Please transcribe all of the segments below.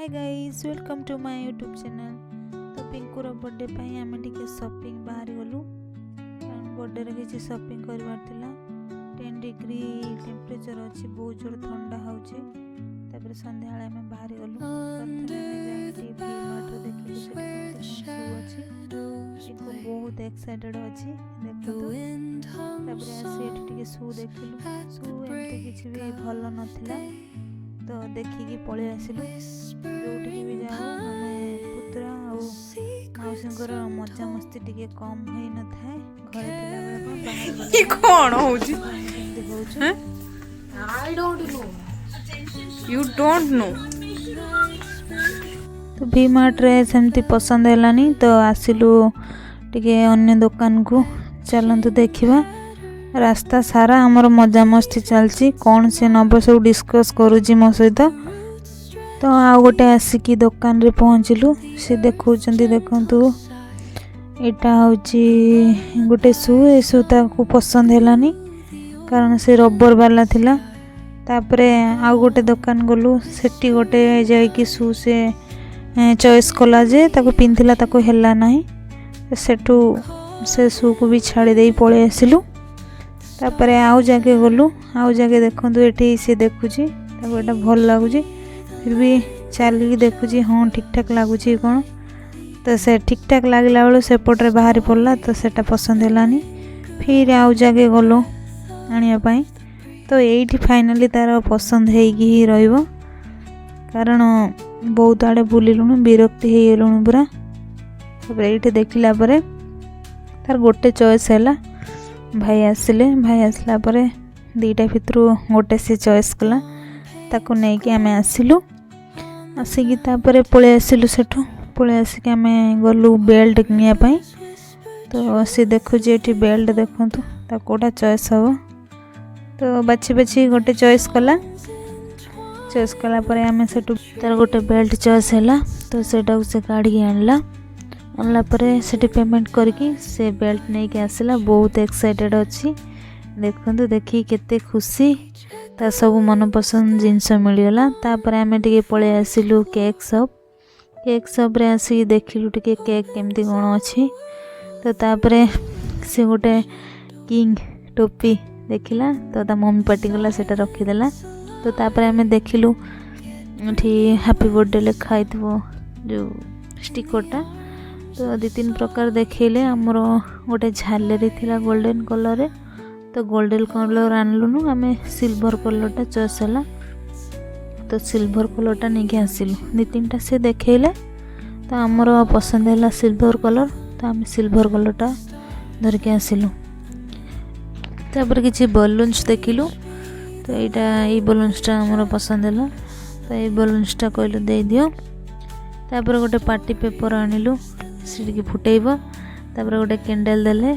Hi guys welcome to my YouTube channel. तो पिंकुर birthday पाई आमे टिके शॉपिंग बाहर गलु कारण बर्थडे रे किछि शॉपिंग करबार थिला। 10 डिग्री टेम्परेचर अछि, बहुत जोर ठंडा होछि। तापर संध्या बेला आमे बाहर गलु प्रथमे आमे जाई वी मार्ट रे देखलु से शू अछि। इको बहुत एक्साइटेड अछि देखतो। तापर आसी एठी टिके शू देखलु, शू एमते किछि भी भलो नथिला तो देखिकी पळे आसिलु। जोटिकी भी जाओ हमें पुत्रा और मौसींकर मजा मस्ती टिके कम होई न थाए। घरे थिला बेले कोन बाहर गले ये कौन होउची हैं I don't know you don't know. तो वी मार्ट रे सेमती पसंद हेलानी तो आसिलु टिके अन्य दुकान को। चलंतु देखिबा। रास्ता सारा हमर मजा मस्ती चलची, कौन से नब सब डिस्कस करूची मो सहित। तो आ गोटे आसिकी दुकान रे पहुँचलु। से देखौचंदी देखंतु एटा होची गोटे शू। ए शू ताको पसंद हेलानी कारण से रबर वाला थिला। तापरे आ गोटे दुकान गलु, सेठी गोटे जाई कि शू से चॉइस कला जे ताको पिनथिला ताको हेला नाही। सेठू से शू को भी छाड़ी देई पळे आसिलु। तापरे आउ जाके गलु, आउ जाके देखंतु एठी से देखुची ताको एटा भल लागुची। फिर भी चलिकी देखुची हाँ ठीक ठाक लगुच कौन। तो से ठीक ठाक लगला बेलू सेपटे बाहरी पड़ा तो सेटा पसंद हेलानी। फिर आउ जाके गलो आनिया। तो यही फाइनाली तार पसंद होगी ही रहिबो कारण बहुत आड़े बुलूँ विरक्ति हो गलुँ पूरा। ये देखला परे तार गोटे चॉइस है। भाई आसला परे दीटा भितर गोटे से चॉइस कला ताको नहीं कि आमे आसिलु। आसिकी तापरे पळे आसिलु, सेठू पळे आसिकी आमे गलु बेल्ट किनिया पई। तो से देखुची एठी बेल्ट देखंतु ता कोटा चॉइस हो। तो बाछी बाछी गोटे चॉइस कला। चॉइस कला परे आमे सेठू तार गोटे बेल्ट चॉइस हैला। तो सेटा से काढी आनला परे सेठी पेमेंट करके से बेल्ट नहीं के आसला। बहुत एक्साइटेड अच्छी देखंतु, देखी केते खुशी ता सब मन पसंद जिनस मिलगला। तापर आमे टिके पळे आसिलु केक शॉप रे आसी देखिलु टिके केक केमती कोन अछि। तो तापरे से गोटे किंग टोपी देखिला तो ता मम्मी पार्टी गला सेटा रखी देला। तो तापरे आमे देखिलु एठी हैप्पी बर्थडे लिखा आइतबो जो स्टिकरटा। तो 2-3 प्रकार देखैले। हमर गोटे झालेरी थिला गोल्डन कलर रे, तो गोल्डन कलर आनलुनु आमे सिल्वर कलरटा चॉइस हैला। तो सिल्वर कलरटा नहीं के आसिलु। 2-3टा से देखैले तो हमर पसंद हैला सिल्वर कलर। तो आमे सिल्वर कलरटा धर के आसिलु। तापर किछि बलून्स देखिलु। तो एटा ई बलून्सटा हमर पसंद हैला। तो ई बलून्सटा कहलु दे दियो। तापर गोटे पार्टी पेपर आनिलु से फुटेब। तापर गोटे कैंडल देले।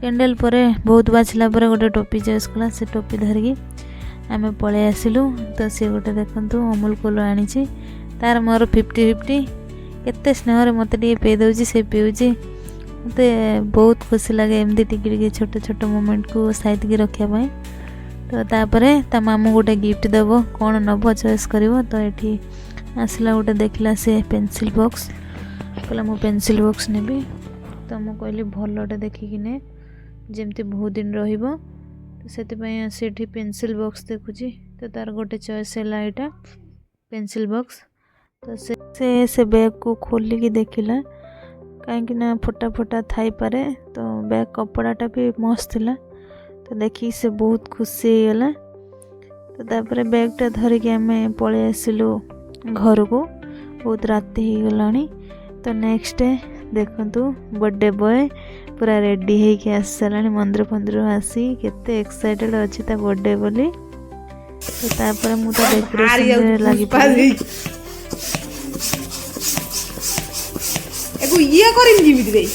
कैंडल परे बहुत बाछला परे गोटे टोपी चॉइस कला। से टोपी धरिकी आमे पळे आसिलु। तो से गोटे देखंतु अमूल कूल आनी तार मोर 50-50 केते स्नेह मत टे पे दउची से पिउची। मते बहुत खुशी लगे एमती टिके टिके छोटे छोटे मोमेंट को साइड की रखिया पाए। तो तापरे ता मामू गोटे गिफ्ट देबो कोन नबो चॉइस करिवो। तो एठी आसला गोटे देखला से पेंसिल बॉक्स कहला मो पेंसिल बॉक्स नेबी। तो मु कहली भलटे देखिकी ने जेमती बहुत दिन रहिबो। तो सेति पय सेठी पेंसिल बॉक्स देखुची। तो तार गोटे चॉइस हैला एटा पेंसिल बॉक्स। तो से बैग को खोली की देखिला कहीं ना फोटा फोटा थाई पारे। तो बैग कपड़ाटा भी मस्त थिला। तो देखी से बहुत खुशी गला। तो तापर बैगटा धरिकी आमे पळे आसिलु घर को। बहुत राति हो गलानी। तो नेक्स्ट डे देखंतु बर्थडे बॉय पूरा रेडी है कि आस सालानी मंदिर आसी केते एक्साइटेड अछि ता बर्थडे बोली। तो तापर मु तो डेकोरेशन रे लागि पड़ी। एगो ये करिम जीवित रे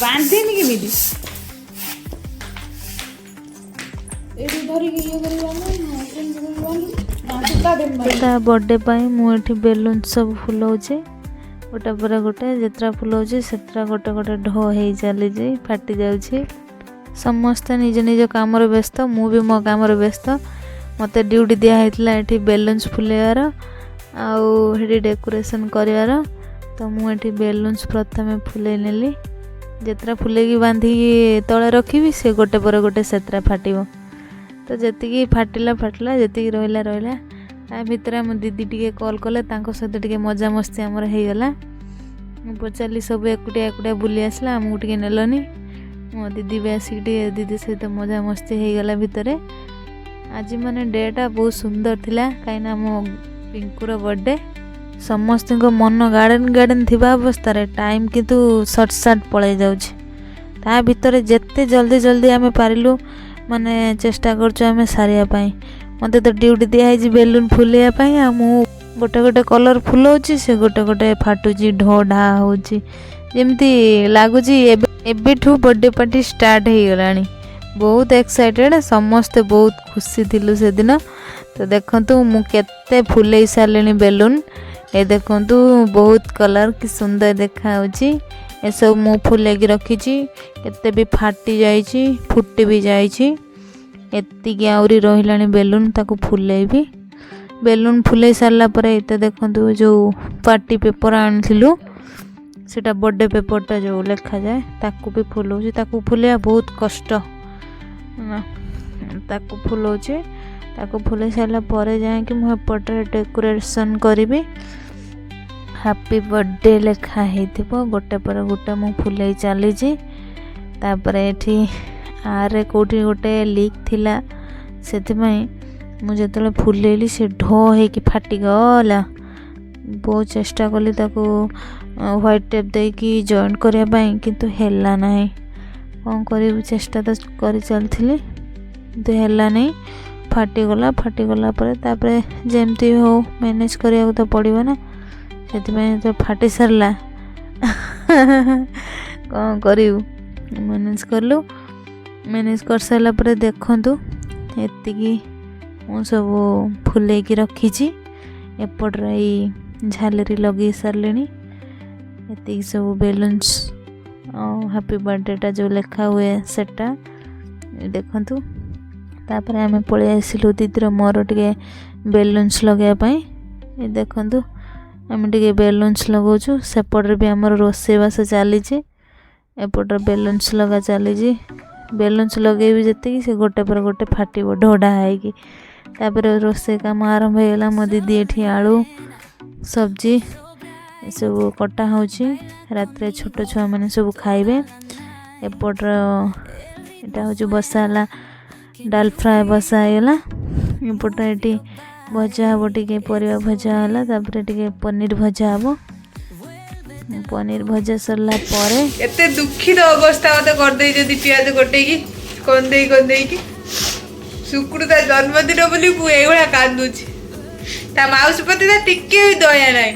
बांधे नि के मिली एडी धरि के ये करिवा ना बर्थडे पाई मुठी बेलून सब फुलाऊे गोटे पर गोटे जितना फुलाऊे से गोटे गोटे ढ हो चली फाटी जाऊे समस्ते निज निज काम व्यस्त मु भी मो काम व्यस्त मते ड्यूटी दिया ये बेलून्स फुलेवार आउे डेकोरेशन करार तो मुझे बेलून्स प्रथम फुले नेली जितरा फुले बांधी तले रखी से गोटे पर गोटे से फाट तो जी फाटिला फाटिला जी रहा रहा ता भितर मो दीदी टी कॉल कले सहित टे मजा मस्ती आमर होगला मुझे पचारि सब एकुटिया एकुटिया बुली आसला आमको टे नेलनी मो दीदी भी आसिक दीदी सहित मजा मस्ती होगला भितर आज माने डेटा बहुत सुंदर थिला कहीं मो पिंकुर बर्थडे समस्त मन गार्डन गार्डन थिबा अवस्था टाइम किंतु सर्ट सर्ट पड़े जाउछ ता भितर जेते जल्दी जल्दी आमे पारिलु माने चेष्टा करछु आमे सारिया पाई मते तो ड्यूटी दिया है बेलून फुलिया पाई आ मु गोटे गोटे कलर फुलाउछि से गोटे गोटे फाटुछि ढो ढा होछि जेमती लागुछि एबेठू बर्थडे पार्टी स्टार्ट हो गलानी बहुत एक्साइटेड समस्ते बहुत खुशी थिलु से दिन तो देखंतु मु केते फुले सारलेनी बेलून ए देखंतु बहुत कलर कि सुंदर देखा होछि ए सब मु फुले की रखिछि केते भी फाटी जाइछि फुटी भी जाइछि एतिकी आउरी रहिलानी बेलून ताकू फुले भी बेलून फुले सारला परे एते देखंतु जो पार्टी पेपर आनिथिलु सेटा बर्थडे पेपरटा जो लिखा जाए ताकू भी फुलाउछि ताकू फुलिया बहुत कष्ट ताकू फुलाउछि ताकू फुले सारला परे जाए कि मु एपटे डेकोरेशन करिवि हैप्पी बर्थडे लिखा हेतिबो गोटे पर गोटे मु फुले चली तापरे एठी आरे कोठी गोटे लीक थिला सेथिमाई मुझे जो फुलेली से ढो है कि फाटी गला बहुत चेष्टा कली ताको व्हाइट टेप दे कि जॉइन करया पाई किंतु हेला नहीं कौन करी चेष्टा तो करी चलथिली किंतु हेला नहीं फाटी गला पर तापरे जेमती हो मैनेज करिया तो पड़िबो ना सेथिमाई तो फाटी सरला कौन करिउ मैनेज करलु मैनेज कर सारा पर देखंतु एतिकी मु सब फुले की रखी एपटर झालेरी लगे सारे एतिकी सब बेलून्स हैप्पी बर्थडेटा जो लिखा हुए सेटा देखंतु तापर आमे पळे आसिलु दीदीर मोर टिके बेलून्स लगाई देखंतु आमे टिके बेलून्स लगाउछु सेपटर भी हमर रोसेबास चली एपटर बेलून्स लगा चली बेलून्स लगे भी जी से गोटे पर गोटे फाट ढोढ़ा है तापर रोसे काम आरंभ होगा मो दीदी ये आलू सब्जी सब कटा हो रात छोट छुआ मैंने सब खाइबे एपटर यहाँ हूँ बसाला डाल फ्राए बसागला एपटे ये भजा हे टे परिवा भजा है तापर टे पनीर भजा हे पनीर भजा सरला परे एते दुखित अवस्था मत कर दे जदी प्याज कटे की कोन दे की सुकुड़ ता जन्मदिन बोली पु एगुड़ा कांदुची ता माउस पति ता टिके भी दया नाही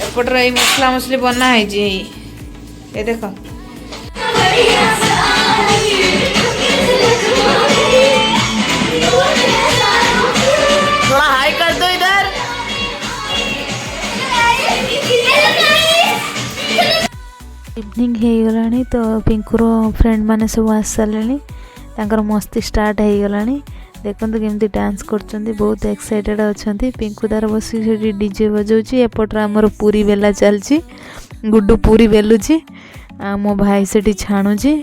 एपटर ए मसला मसली बना है जी ए देखो थोड़ा हाई कर दो इधर इवनिंग हो गलानी तो पिंकुर फ्रेंड माने सब आस सारे तांकर मस्ती स्टार्ट हो गलानी देखते केमती डांस करछंती बहुत एक्साइटेड अछंती पिंकु दार बसी डीजे बजाउची एपटर हमर पूरी बेला चलची गुड्डू पूरी बेलुची आ मो भाई सेठी छाणुची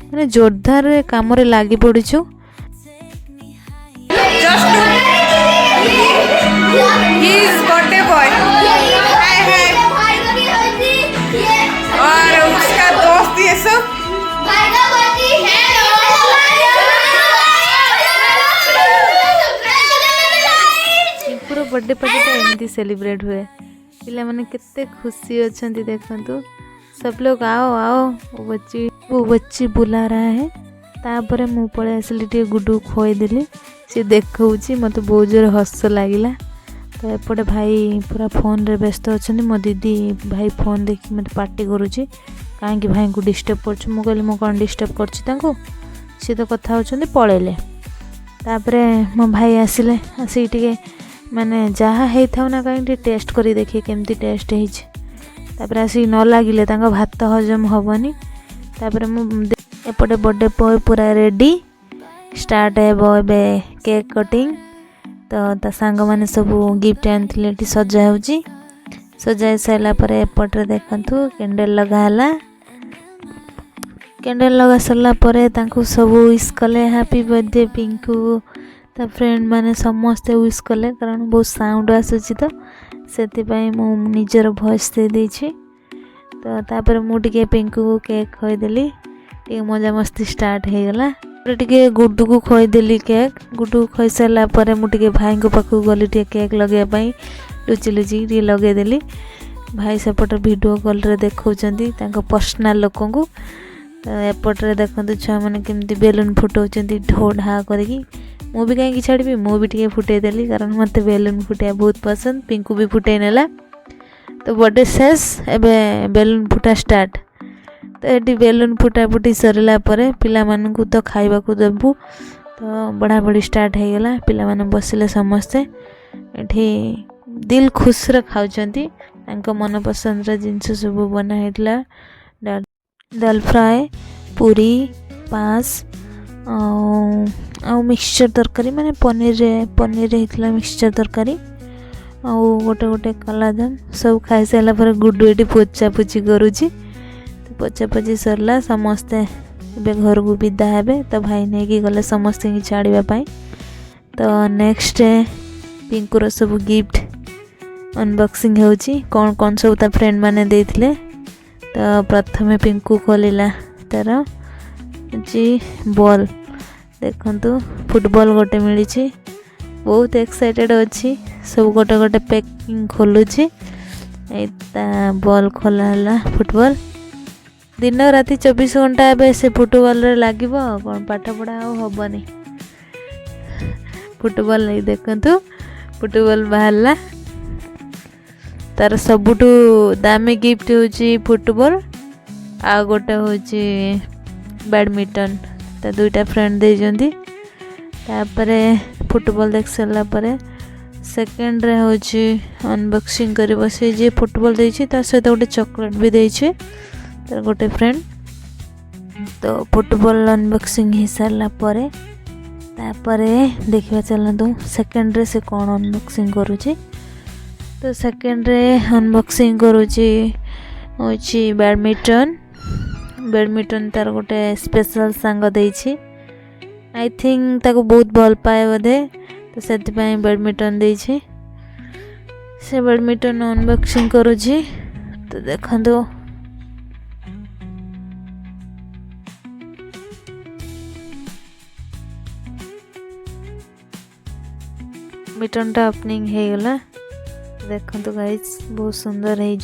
माने जोरदार काम रे लागी पड़िछु बर्थडे बॉय और उसका दोस्त ये सब पूरा बर्थडे पार्टी एमती सेलिब्रेट हुए पिला माने कितने खुशी अच्छी देखंतु सब लोग आओ आओ वो बच्ची बुला रहा है तापर मु पळे आसली टे गुड्डू खोईदेली सी देखौची मत बहुत जोर हस लागिला तो एपटे भाई पूरा फोन रे व्यस्त अच्छा मो दीदी भाई फोन देखी मत पार्टी करुँची कहीं भाई को डिस्टर्ब कर मु कहली मु कौन डिस्टर्ब कर सी तो कथा होचंदी पळेले तापरे मो भाई आसिले आसी टिके माने जहाँ होता ना कहीं टेस्ट करी देखिए केमती टेस्ट तापर आसिक न लगिले भात हजम हेनी तापर एपटे बर्थडे बॉय पूरा रेडी स्टार्ट हे केक कटिंग तो सांग मैंने सब गिफ्ट आनी सजा होची सजाई सारापर एपटे देखु कैंडल लगाला कैंडल लगा सारा पर सब विश कले हैप्पी बर्थडे पिंकू ता फ्रेंड माने समस्ते विश कले कारण बहुत साउंड आसूची तो से मु निजर वॉइस दे देछि तो तापर मु टिके पिंकू को केक खोईदेली टे मजा मस्ती स्टार्ट हो गला टे गुड्डू को खोईदेली केक गुड्डू को खोई सारा पर मु टिके भाई को पाखु गली टे केक लगेबाई लुचि लुचि टे लगेदेली भाई सेपट वीडियो कॉल रे देखौचंती तांको पर्सनल लोकों को एपटे देखते छुआ मैंने केमती बेलून फुटाऊँ ढो ढा करके मुझे कहीं छाड़ी मुझे फुटेदेली कारण मत बेलून फुटाया बहुत पसंद पिंकू भी फुटे नेला तो बर्थडे शेष एवं बेलून फुटा स्टार्ट तो ये बेलून फुटा फुटी सरला पिला मानू तो खाइबा को देबू तो बड़ा बड़ी स्टार्ट हो गला पिला माने बसिले समस्ते ये दिल खुश खाऊंती मन पसंद जिनस सब बनाइला दाल फ्राए पूरी पास आ मिक्सचर तरकारी माने पनीर होता मिक्सचर तरकारी आउ गोटे गोटे कलादम सब खाई सारा पर गुड्डू ये पोचा पोची करुच्ची तो पोचा पोची सरला समस्ते घर को विदा हे तो भाई नहीं गले समस्त छाड़ापी तो नेक्स्ट पिंकुर सब गिफ्ट अनबॉक्सिंग होची कौन कौन सब ता फ्रेंड माने देथिले तो प्रथमे पिंकू खोलिला तार जी बॉल देखंतु फुटबॉल गोटे मिली बहुत एक्साइटेड अच्छी सब गोटे गोटे पैकिंग खोलुची बॉल खोला फुटबॉल दिन राति 24 घंटा ए से फुटबॉल रे लागिब कौन पाठ पढ़ा हेनी फुटबॉल नहीं देखंतु फुटबॉल बाहरला तार सबुठू दामी गिफ्ट होची फुटबॉल आ गोटे होची बैडमिंटन ता दुईटा फ्रेंड देजंती तापरे फुटबॉल देख सारा पर सेकेंड रे होची अनबॉक्सिंग करी बसे जे फुटबॉल देछि ता सहित गोटे चॉकलेट भी देछि तार गोटे फ्रेंड तो फुटबॉल अनबॉक्सिंग हो सारा पर तापरे देखिबा चलतु सेकेंड रे से कौन अनबॉक्सिंग करूची तो सेकेंड रे अनबॉक्सिंग करुची होची बैडमिंटन तार गोटे स्पेशल सांग देछि आई थिंक ताको बहुत भल पाए बोधे तो से बैडमिंटन देछि से बैडमिंटन अनबॉक्सिंग करुची तो देखंतु बैडमिंटनटा ओपनिंग हो गला देखो गाइज बहुत सुंदर है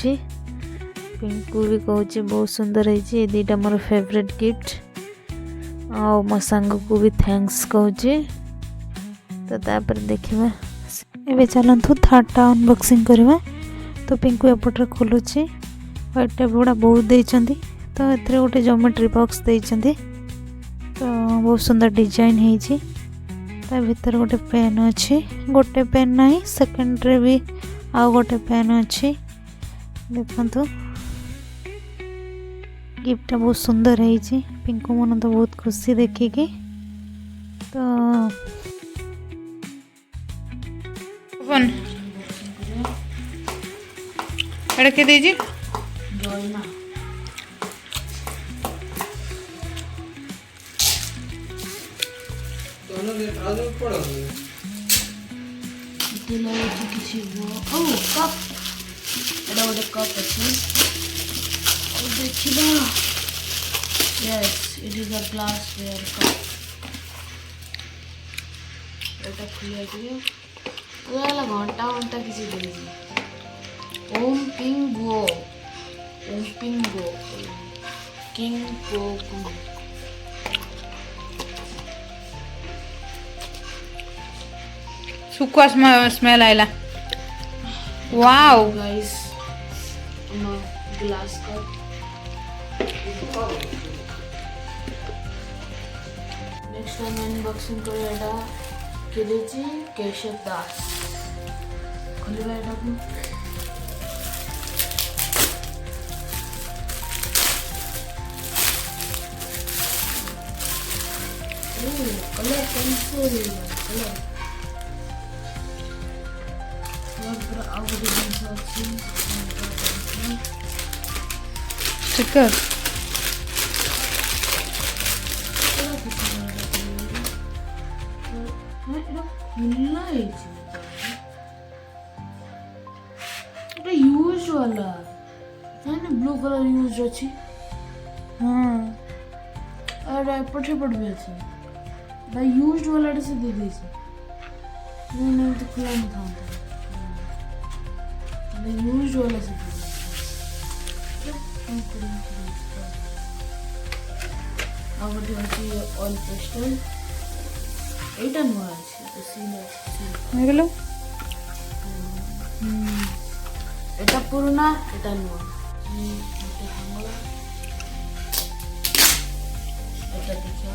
पिंकू भी कहूँ बहुत सुंदर है दीटा मोर फेवरेट गिफ्ट आ मो सांग को भी थैंक्स कहूँ तो तापर देखा एवं चलतु थर्डटा अनबॉक्सिंग करवा तो पिंकू एपटे खोलुची व्हाइट टेप गुड़ा बहुत देइचंती तो एथरे गोटे ज्योमेट्री बॉक्स देइचंती तो बहुत सुंदर डिजाइन है ता भीतर गोटे पेन अच्छी गोटे पेन नहीं सेकेंड रे भी आ गोटे पेन अच्छी देखंतु गिफ्ट बहुत सुंदर है पिंकू मन तो बहुत खुशी देखिकी तो के दीजिए Yes, it is a glassware cup. এটা খুলে দিও ওলা ঘন্টা ঘন্টা কিছু দিয়েছি ওম পিং গো কিং গো सुखा स्मेल आइला wow guys glass cup next time unboxing करे एटा केलेची केशव दास खोलिबा एटा कलर पेंसिल कलर ଆଉ ଗୋଟେ ଜିନିଷ ଅଛି ଷ୍ଟିକର ଖୋଲା ହେଇଛି ଏଟା ୟୁଜ वाला ନା ବ୍ଲୁ କଲର ୟୁଜ ଅଛି ହଁ और एपट सेपट भी अच्छे भाई यूज्ड वाला से दे दीजिए नहीं तो खुला नहीं था भाई यूज्ड वाला से दे अब अच्छी ऑयल पेस्टल एटा नुआ अच्छी तो सीन ହେଇଗଲା एटा पुराना एटा नुआ एटा देखियो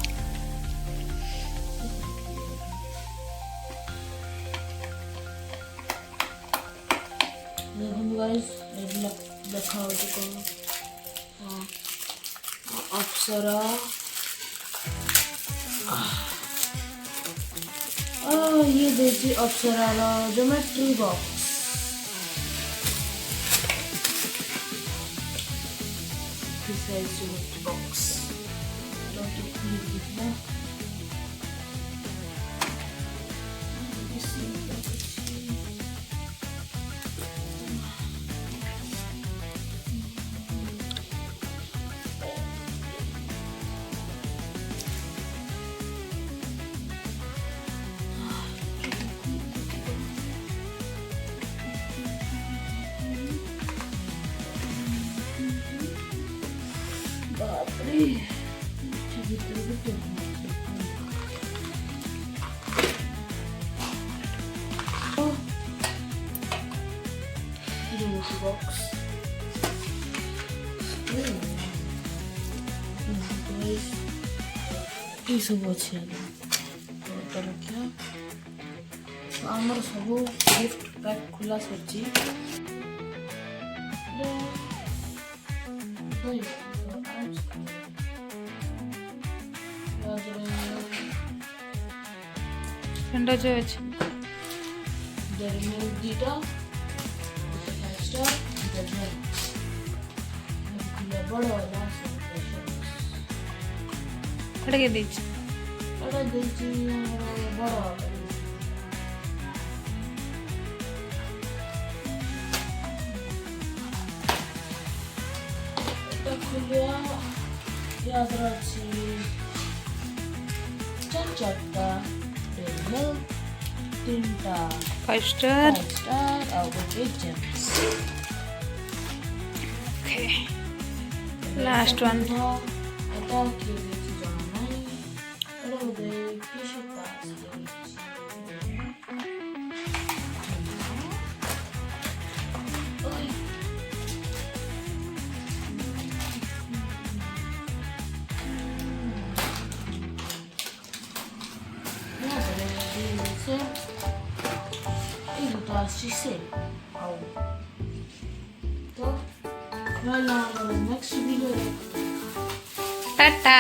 देखो गाइस देखा हो तो अप्सरा ये देखिए अप्सरा ला geometry box this is geometry box बापरे बॉक्स ये सब अच्छे रखा आमर सब गिफ्ट पैक खुला सरी ଥଣ୍ଡା ଯେ ଅଛି डेयरी मिल्क दीटा स्टार बड़ा वाला ଏଇଟା କିଏ ଦେଇଛି ଏଟା ଦେଇଛି ଆମର ବଡ଼ ଏଟା ଖୋଲିବା ୟାଦର ଅଛି ଚାରିଟା ତିନିଟା 5 ଷ୍ଟାର ଷ୍ଟାର ଆଉ ଗୋଟେ ଜେମ୍ସ ଓକେ ଲାଷ୍ଟ ୱାନ୍ ଏଟା କିଏ ଦେଇଛି ଜଣା ନାହିଁ ଏଟା ବୋଧେ କିସ ପାସ୍ से आओ तो next video ଟାଟା